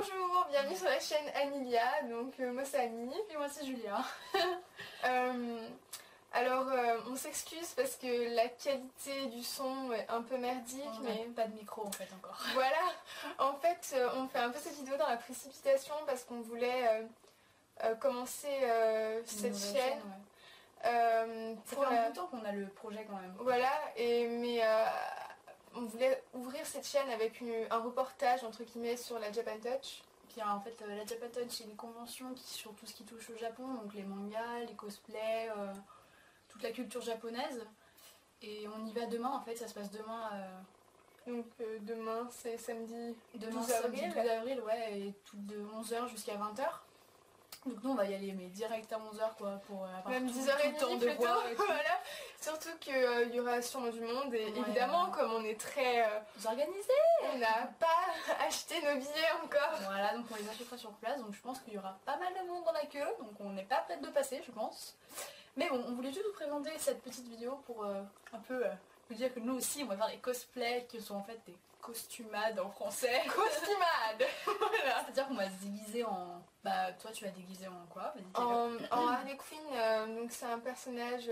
Bonjour, bienvenue sur la chaîne Anilia, donc moi c'est Annie. Et moi c'est Julia. On s'excuse parce que la qualité du son est un peu merdique, mais pas de micro en fait encore. Voilà, en fait on fait un peu cette vidéo dans la précipitation parce qu'on voulait commencer cette chaîne. Ça fait un bout de temps qu'on a le projet quand même. Voilà, on voulait ouvrir cette chaîne avec un reportage entre guillemets sur la Japan Touch. Puis en fait la Japan Touch c'est une convention sur tout ce qui touche au Japon, donc les mangas, les cosplays, toute la culture japonaise. Et on y va demain en fait, ça se passe demain. Donc demain c'est samedi 12 avril, ouais, et tout de 11h jusqu'à 20h. Donc nous on va y aller mais direct à 11h quoi, pour avoir même tout 10h30 le temps de plutôt, voir et tout. Voilà. Surtout qu'il y aura sûrement du monde et évidemment comme on est très organisés, on n'a pas acheté nos billets encore. Voilà, donc on les achètera sur place, donc je pense qu'il y aura pas mal de monde dans la queue, donc on n'est pas prête de passer je pense. Mais bon, on voulait juste vous présenter cette petite vidéo pour un peu vous dire que nous aussi on va faire des cosplays qui sont en fait des costumades en français. Costumades. Voilà. C'est-à-dire qu'on va se déguiser en... Bah toi tu vas déguiser en quoi? En Harley Quinn, donc c'est un personnage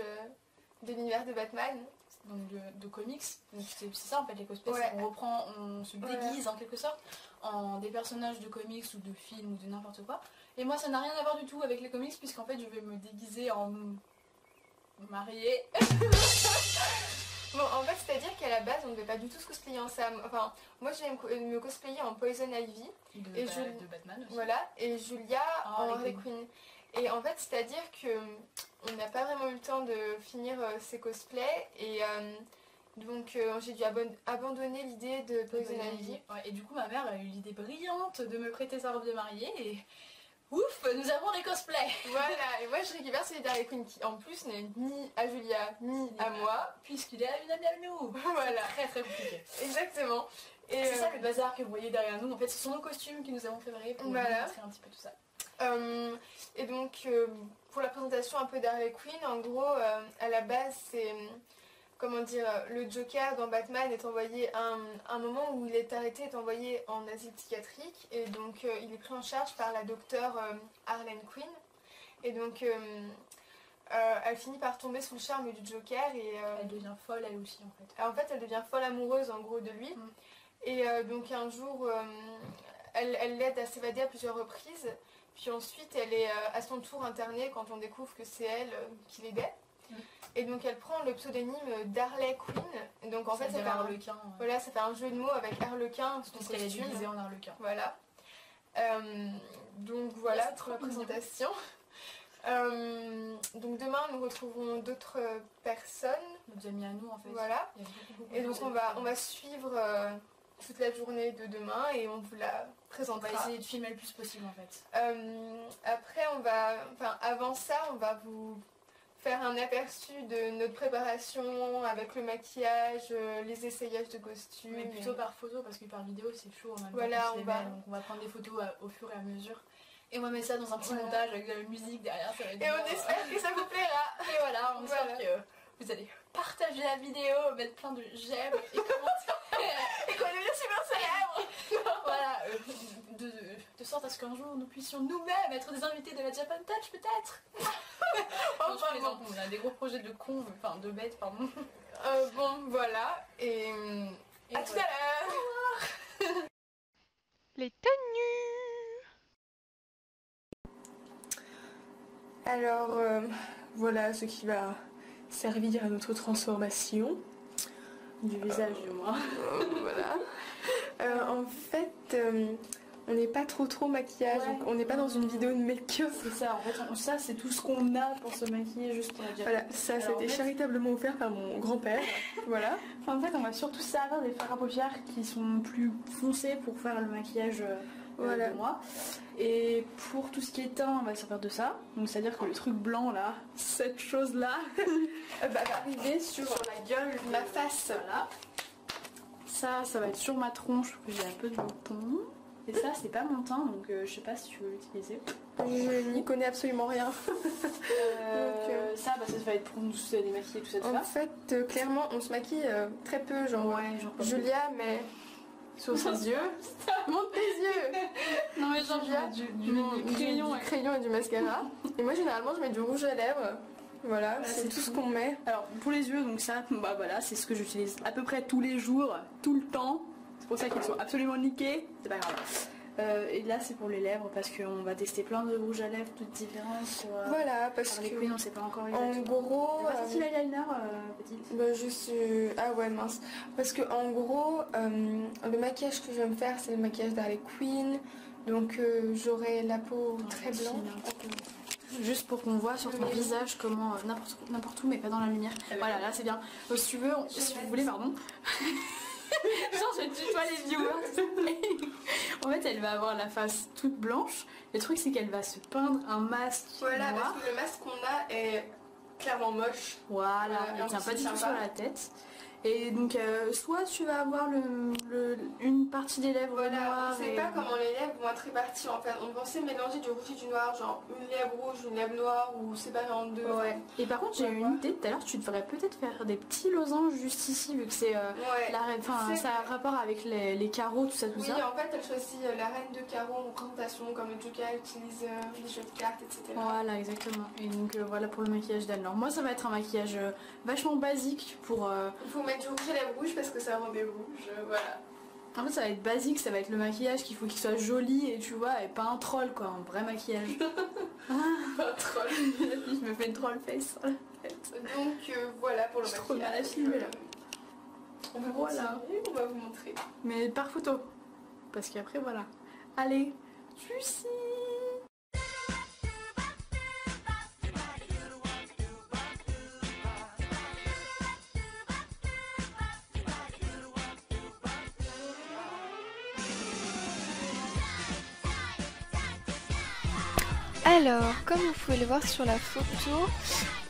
de l'univers de Batman. Donc de comics, c'est ça en fait les cosplays, ouais. On se déguise en quelque sorte en des personnages de comics ou de films ou de n'importe quoi. Et moi ça n'a rien à voir du tout avec les comics puisqu'en fait je vais me déguiser en mariée. Bon, en fait, c'est-à-dire qu'à la base, on ne devait pas du tout se cosplayer en Sam. Enfin, moi, je vais me cosplayer en Poison Ivy. De Batman aussi. Voilà, et Julia en Harley Quinn. Et en fait, c'est-à-dire que on n'a pas vraiment eu le temps de finir ces cosplays. Et donc, j'ai dû abandonner l'idée de Poison Ivy. Ouais, et du coup, ma mère a eu l'idée brillante de me prêter sa robe de mariée. Et ouf, nous avons des cosplays. Voilà, et moi je récupère celui d'Harley Quinn qui en plus n'est ni à Julia ni à moi, puisqu'il est à une amie à nous. Voilà, très très compliqué. Exactement. Et c'est ça le bazar que vous voyez derrière nous. En fait, ce sont nos costumes qui nous avons fait pour vous montrer un petit peu tout ça. Et donc pour la présentation un peu d'Harley Quinn, en gros à la base c'est... Comment dire, le Joker dans Batman est envoyé un moment où il est arrêté, est envoyé en asile psychiatrique et donc il est pris en charge par la docteure Harley Quinn et donc elle finit par tomber sous le charme du Joker et elle devient folle elle aussi en fait. En fait elle devient folle amoureuse en gros de lui et donc un jour elle l'aide à s'évader à plusieurs reprises puis ensuite elle est à son tour internée quand on découvre que c'est elle qui l'aidait. Et donc elle prend le pseudonyme d'Harley Quinn. Donc en fait ça fait Harlequin. Voilà, ça fait un jeu de mots avec Harlequin. Parce qu'elle est déguisée en Harlequin. Voilà. Donc voilà pour la présentation. Donc demain nous retrouverons d'autres personnes. Nos amis à nous en fait. Voilà. Et donc on va suivre toute la journée de demain et on vous la présentera. On va essayer de filmer le plus possible en fait. Après avant ça on va vous faire un aperçu de notre préparation avec le maquillage, les essayages de costumes. Mais plutôt par photo parce que par vidéo c'est chaud en même temps. Voilà, donc on va prendre des photos au fur et à mesure. Et on va mettre ça dans un petit montage avec de la musique derrière. Ça va être et on espère que ça vous plaira. Et voilà, on espère que vous allez partager la vidéo, mettre plein de j'aime et commenter. Et qu'on devient super célèbre. Voilà, de sorte à ce qu'un jour nous puissions nous-mêmes être des invités de la Japan Touch peut-être. On a des gros projets de cons, enfin de bêtes pardon. Bon voilà, et à tout à l'heure. Les tenues. Alors voilà ce qui va servir à notre transformation du visage du moins. Voilà. En fait on n'est pas trop maquillage, donc on n'est pas dans une vidéo de make-up. C'est ça, en fait, ça c'est tout ce qu'on a pour se maquiller juste pour la Japan. Voilà, ça c'était charitablement offert par mon grand-père. Voilà. En fait, on va surtout servir des fards à paupières qui sont plus foncés pour faire le maquillage de moi. Et pour tout ce qui est teint, on va servir de ça. Donc c'est-à-dire que le truc blanc là, cette chose là, va arriver sur la gueule de ma face. Voilà. Ça va être sur ma tronche, où j'ai un peu de boutons. Et ça c'est pas mon teint donc je sais pas si tu veux l'utiliser. Je n'y connais absolument rien. Ça va être pour nous démaquiller tout ça. En fait clairement on se maquille très peu genre, Julia mais sur ses yeux. Monte tes yeux. Non besoin du crayon et du mascara. Et moi généralement je mets du rouge à lèvres. Voilà, c'est tout ce qu'on met. Alors pour les yeux, donc ça, bah voilà, c'est ce que j'utilise à peu près tous les jours, tout le temps. C'est pour ça qu'ils sont absolument niqués. C'est pas grave. Et là c'est pour les lèvres parce qu'on va tester plein de rouges à lèvres toutes différentes. Voilà, parce que on sait pas encore en gros. C'est l'eyeliner petite. Bah je suis. Ah ouais mince. Parce que en gros, le maquillage que je vais me faire c'est le maquillage d'Harley Quinn. Donc j'aurai la peau très blanche. Juste pour qu'on voit sur ton visage comment n'importe où mais pas dans la lumière. Voilà, là c'est bien. Donc, si tu veux, si vous voulez, pardon. Genre je tutoie les viewers. En fait elle va avoir la face toute blanche. Le truc c'est qu'elle va se peindre un masque noir. Parce que le masque qu'on a est clairement moche. Voilà, il tient pas du tout sur la tête. Et donc soit tu vas avoir une partie des lèvres noires. Je sais pas comment les lèvres vont être réparties en fait. On pensait mélanger du rouge et du noir, genre une lèvre rouge, une lèvre noire ou séparer en deux. Ouais. Et par contre j'ai eu une idée tout à l'heure, tu devrais peut-être faire des petits losanges juste ici vu que c'est ça a rapport avec les carreaux, tout ça. Oui, en fait elle choisit la reine de carreaux en représentation comme le Joker utilise les jeux de cartes, etc. Voilà, exactement. Et donc voilà pour le maquillage d'Anne. Alors moi ça va être un maquillage vachement basique pour... Il faut mettre du rouge à lèvres rouge parce que ça rend des rouges, voilà. En fait ça va être basique, ça va être le maquillage qu'il faut qu'il soit joli et tu vois, et pas un troll quoi, un vrai maquillage. Pas un troll. Je me fais une troll face. Donc voilà pour le maquillage. Trop mal à filmer là. On va on va vous montrer. Mais par photo. Parce qu'après voilà. Allez, Lucie. Alors, comme vous pouvez le voir sur la photo,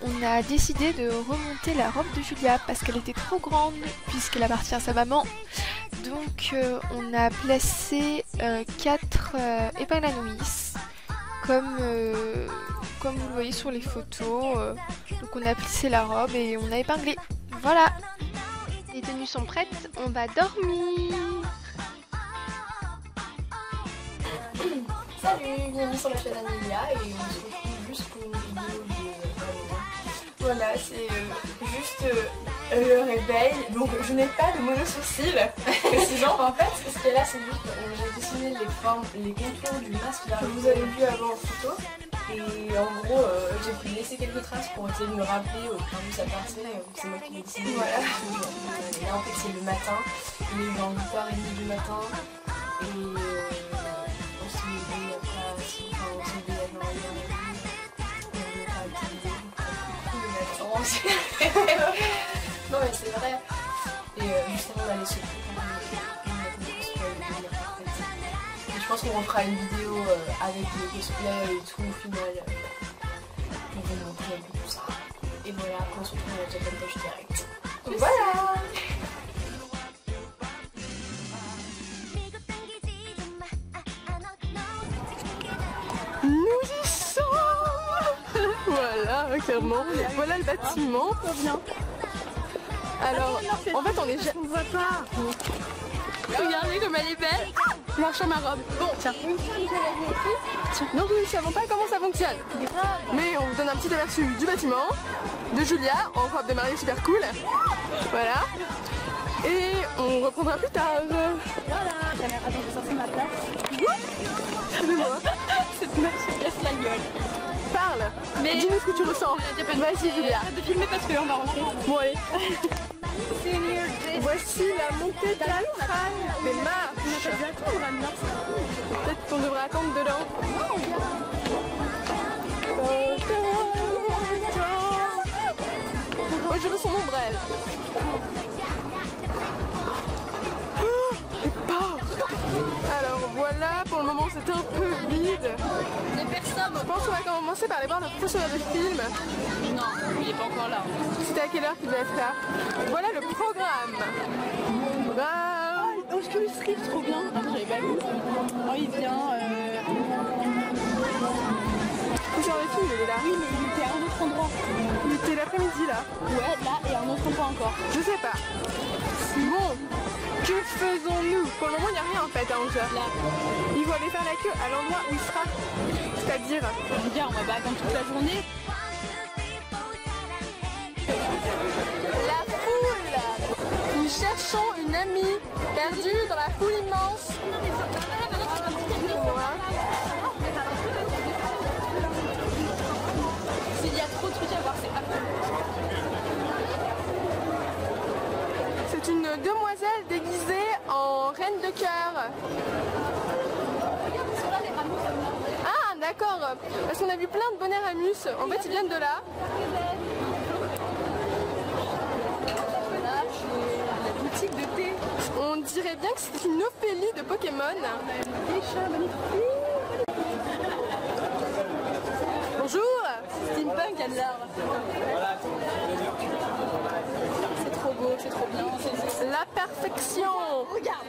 on a décidé de remonter la robe de Julia parce qu'elle était trop grande puisqu'elle appartient à sa maman. Donc on a placé 4 épingles à nourrice comme vous le voyez sur les photos. Donc on a plissé la robe et on a épinglé. Voilà. Les tenues sont prêtes, on va dormir. Salut, bienvenue sur la chaîne Amelia et on se retrouve juste pour une vidéo de... Voilà, c'est juste le réveil. Donc je n'ai pas de mono-sourcils. Précisément, en fait, ce qu'il y a là, c'est juste j'ai dessiné les formes, les contours du masque que vous avez vu avant en photo. Et en gros, j'ai pu laisser quelques traces pour essayer de me rappeler au point de vue ça partait. C'est moi qui l'ai dessiné. Voilà. Et là, en fait, c'est le matin. Il est genre 8h30 du matin. Et non mais c'est vrai. Et justement on va aller se et je pense qu'on refera une vidéo avec les cosplays et tout au final. On va vous montrer un peu tout ça. Et voilà, après on se retrouve dans la Japan Touch direct. Voilà. Nous y sommes. Voilà, clairement. Voilà le bâtiment. Alors, en fait, on est... On voit pas. Regardez comme elle est belle. Marche à ma robe. Bon, tiens. Donc nous ne savons pas comment ça fonctionne. Mais on vous donne un petit aperçu du bâtiment, de Julia, en robe de mariée super cool. Voilà. Et on reprendra plus tard. Voilà, attends, je vais sortir ma place. Regardez-moi. Cette meuf se casse la gueule. Parle. Mais dis-nous ce que tu ressens. Vas-y Julia. Arrête de filmer parce qu'on va rentrer. Bon allez. Voici la montée de la des marches. Peut-être qu'on devrait attendre dedans. Moi je veux son ombrelle. Alors voilà, pour le moment c'est un peu vide. Je pense qu'on va commencer par aller voir notre professeur de film. Non, il est pas encore là. C'était à quelle heure qu'il devait être là? Voilà le programme. Oh, je trouve le strip trop bien. Ah, j'avais pas vu. Oh, il vient. Professeur de film, il est là. Oui, mais il était à un autre endroit. Il était l'après-midi là. Ouais, là et à un autre endroit encore. Je sais pas. Bon, que faisons-nous? Pour le moment, il n'y a rien en fait à 11h. Là. Il faut aller faire la qu'à l'endroit où il sera. C'est-à-dire... Bien, on va pas attendre toute la journée. La foule. Nous cherchons une amie perdue dans la foule immense. S'il y a trop de trucs à voir, c'est affreux. C'est une demoiselle déguisée en reine de cœur. Ah d'accord, parce qu'on a vu plein de bonnets Ramus. En fait ils viennent de là. La boutique de thé. On dirait bien que c'est une Ophélie de Pokémon. Des chats magnifiques. Bonjour. Steampunk à de l'art. C'est trop beau, c'est trop bien. La perfection. Regarde.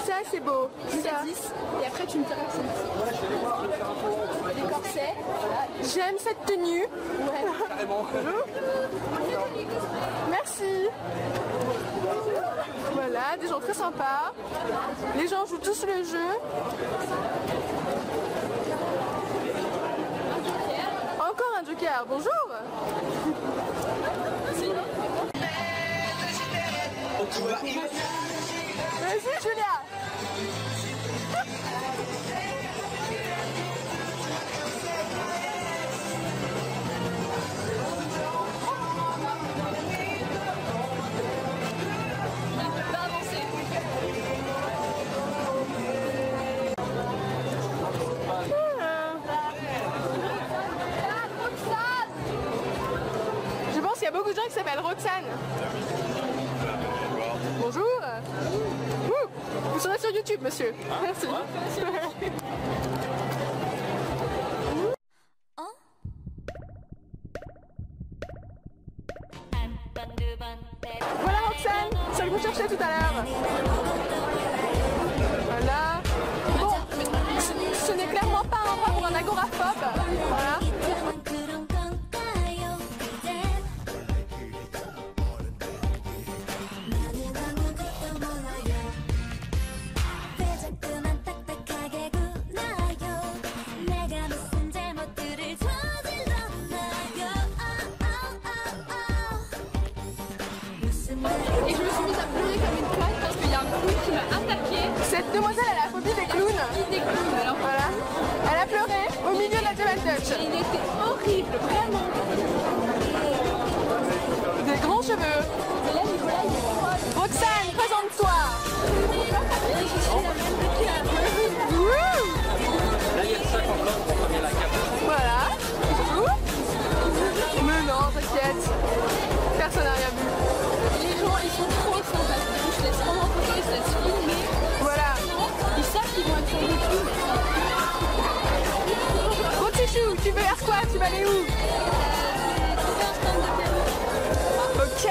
Ça c'est beau. Ça. 10, et après tu me diras que c'est des corsets. Voilà. J'aime cette tenue. Ouais. Bonjour. Merci. Voilà, des gens très sympas. Les gens jouent tous le jeu. Encore un joker. Bonjour. Vas-y Julia. Je pense qu'il y a beaucoup de gens qui s'appellent Roxane. Bonjour. Ouh, vous serez sur YouTube, monsieur. Merci. Voilà Roxane, celle que vous cherchiez tout à l'heure. Voilà. Bon, ce n'est clairement pas un endroit pour un agoraphobe. Voilà. Et je me suis mise à pleurer comme une conne parce qu'il y a un clown qui m'a attaqué. Cette demoiselle a la phobie des clowns. Des clowns, alors Voilà. Elle a pleuré au milieu de la Jam Touch. il était horrible, vraiment. Des grands cheveux. Et là, Nicolas, il est froid. Roxane, présente-toi. Wouh. Là, il y a le sac encore pour première la carte. Voilà. Bonjour. Mais non, t'inquiète. Personne n'a rien vu. Les gens, ils sont trop sympas. Ils se laissent prendre en photo, ils se laissent filmer. Voilà. Ils savent qu'ils vont être sur YouTube. Rotichou, tu veux faire quoi? Tu vas aller où? Ok.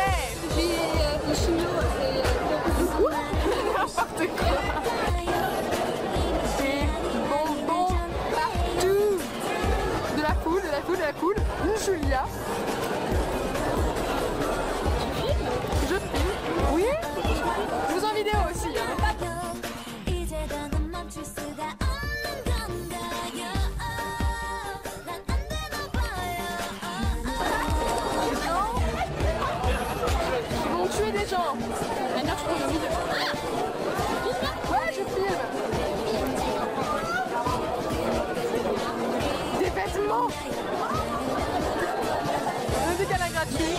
J'ai les chinois N'importe quoi. Des bonbons partout. De la foule, de la foule, de la foule. Une Julia. Je filme. Oui. Je vous en vidéo aussi. Hein. Ils vont tuer des gens. Maintenant, je prends le milieu. Ouais, je filme. Des vêtements. Un décalage gratuit.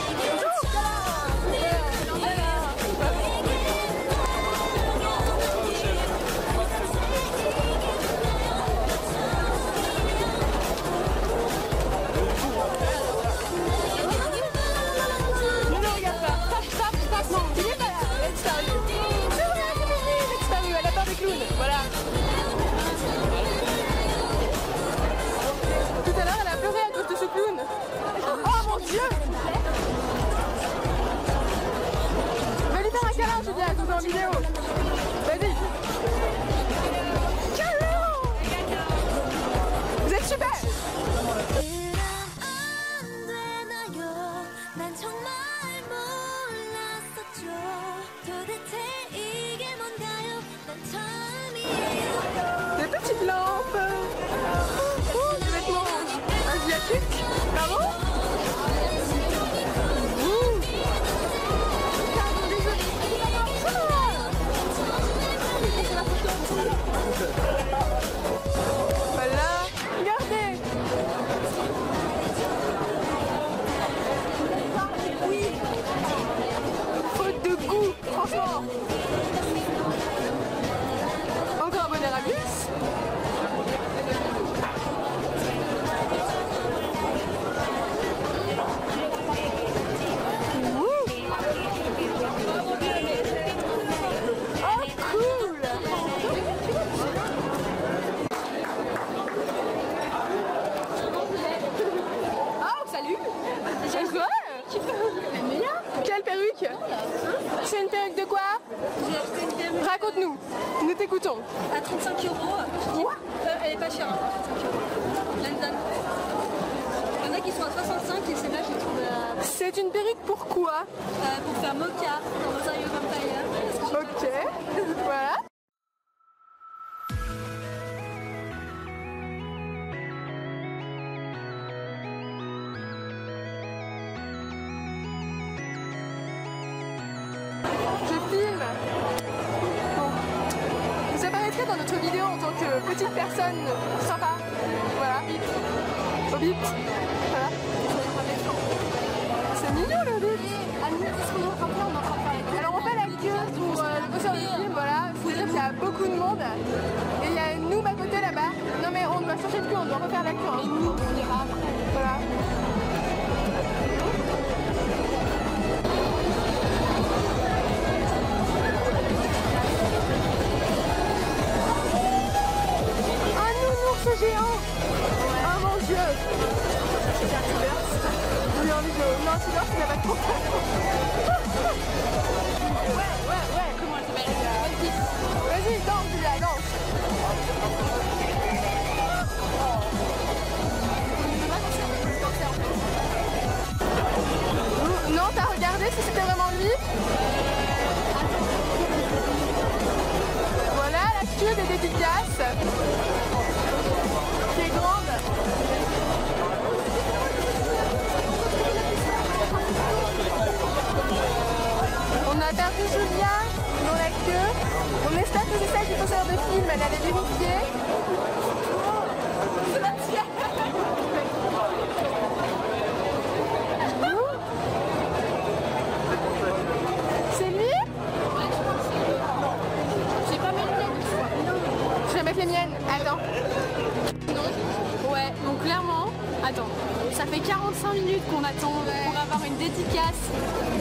Ne regarde pas. Stop. Non, il est pas là. Elle a disparu. C'est vrai, c'est fini. Elle a disparu. Elle a peur des clowns. Voilà. Tout à l'heure, elle a pleuré à cause de ce clown. Oh mon Dieu. Va lui faire un câlin, Julia, tout en vidéo. Vas-y. Câlin. Vous êtes super. 난 정말 몰랐었죠. 도대체 이게 뭔가요? 난 처음이에요. À 35 €. Quoi? Elle est pas chère, hein, 35 €. London. Il y en a qui sont à 65 et celle-là j'ai trouvé à... C'est une perruque pourquoi? Pour faire mocha dans un yoga vampire. Ok, voilà. Je filme. Bon. Vous apparaîtrez dans notre vidéo en tant que petite personne sympa. Voilà. Au bip. Voilà. C'est mignon le bip. Alors on fait la queue pour le concert du film, voilà. Faut dire qu'il y a beaucoup de monde. Et il y a une noob à côté là-bas. Non mais on doit changer de queue, on doit refaire la queue. Hein. Et nous, on ira après. Voilà. Géant! Oh mon dieu! C'est un T-Burst. J'ai envie de... Non, T-Burst, il n'a pas de pantalon. Ouais. Comment elle s'appelle? Vas-y, danse, Julia, danse. Non, t'as regardé si c'était vraiment lui? Voilà la queue des dédicaces. Qui est grande. On a perdu Julia dans la queue. On espère que c'est celle du concert de film, elle allait vérifier. C'est la tienne. C'est lui? J'ai pas mes lunettes. Je vais mettre les miennes. Attends. Non. Ouais, donc clairement, attends, ça fait 45 minutes qu'on attend pour avoir une dédicace.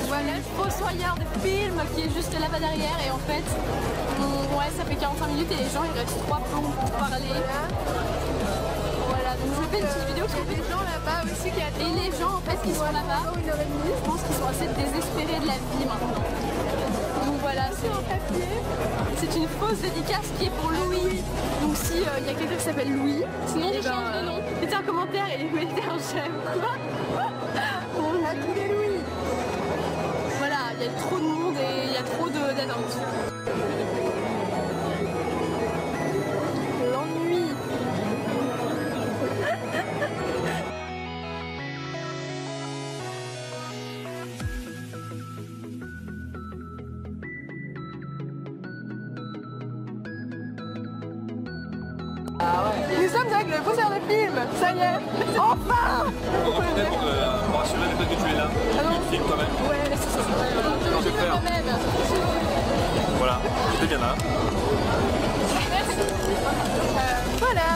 Voilà, le fossoyeur de film qui est juste là-bas derrière et en fait, ouais, ça fait 45 minutes et les gens ils restent 3 plombs pour parler. Voilà, donc je fais une petite vidéo qui fait des gens là-bas aussi qui attendent. Et les gens en fait qui sont là-bas, je pense qu'ils sont assez désespérés de la vie maintenant. Donc voilà, c'est une fausse dédicace qui est pour Louis. Donc si il y a quelqu'un qui s'appelle Louis, sinon je change de nom. Mettez un commentaire et mettez un j'aime. Quoi? On a tous les Louis. Voilà, il y a trop de monde et il y a trop d'attentes. L'ennui. Nous sommes avec le concert de film, ça y est, enfin! Pour me rassurer peut-être que tu es là, tu filmes quand même. Ouais, c'est ça. Non, je vais faire. Voilà, j'étais bien là. Voilà.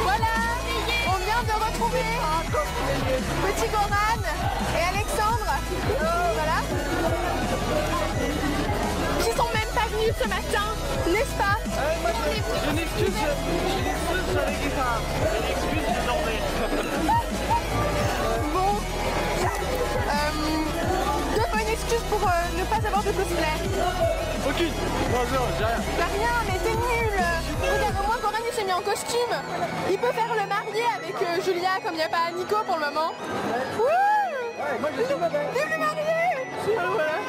Voilà, on vient de retrouver Petit Goran et Alexandre, voilà, qui sont même pas venus ce matin, n'est-ce pas? J'ai une excuse sur les guitares. J'ai une excuse, j'ai dormi. Bon, donne-moi une excuse pour ne pas avoir de cosplay. Aucune. Bonjour, j'ai rien. Bah rien, mais t'es nul. Regarde, au moins Goran il s'est mis en costume. Il peut faire le marié avec Julia comme il n'y a pas Nico pour le moment. Ouais, moi je suis ma belle. Vive le marié. Voilà.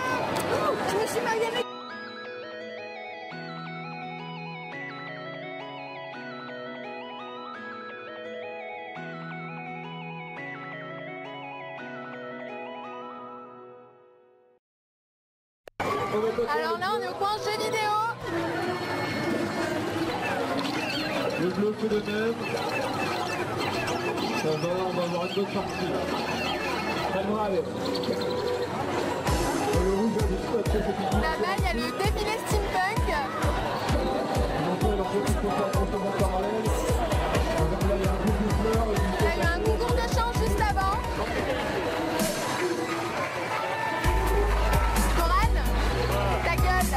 Je me suis mariée avec... Alors là on est au coin jeux vidéo. Le bleu fait de même. Ça va, on va avoir une bonne partie. Allez. Là-bas il y a le défilé steampunk. Il y a eu un concours de chant juste avant. Goran, ta gueule.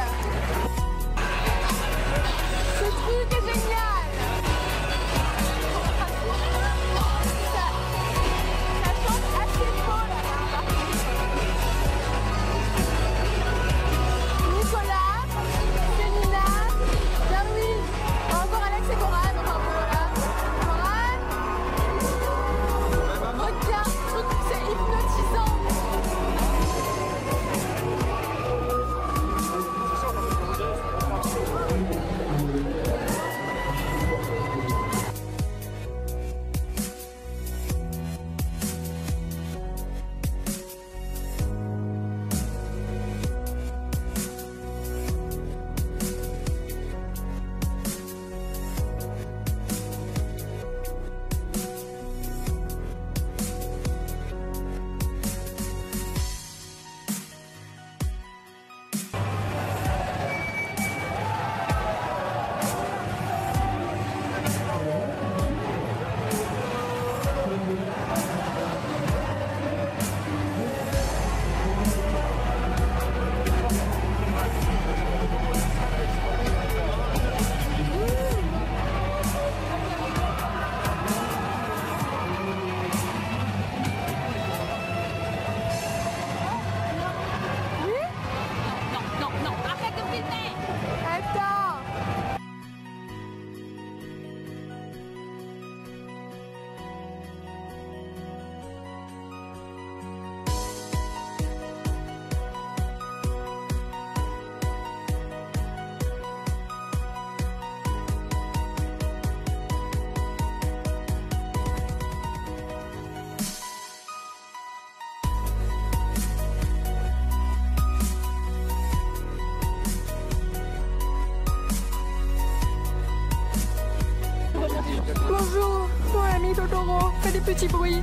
Mon ami Totoro, fais des petits bruits.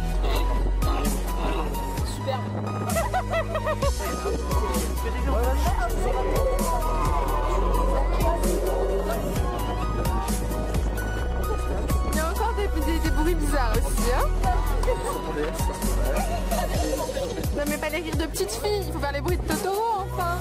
Superbe. Il y a encore des bruits bizarres aussi, hein. Non mais pas les rires de petites filles, il faut faire les bruits de Totoro enfin.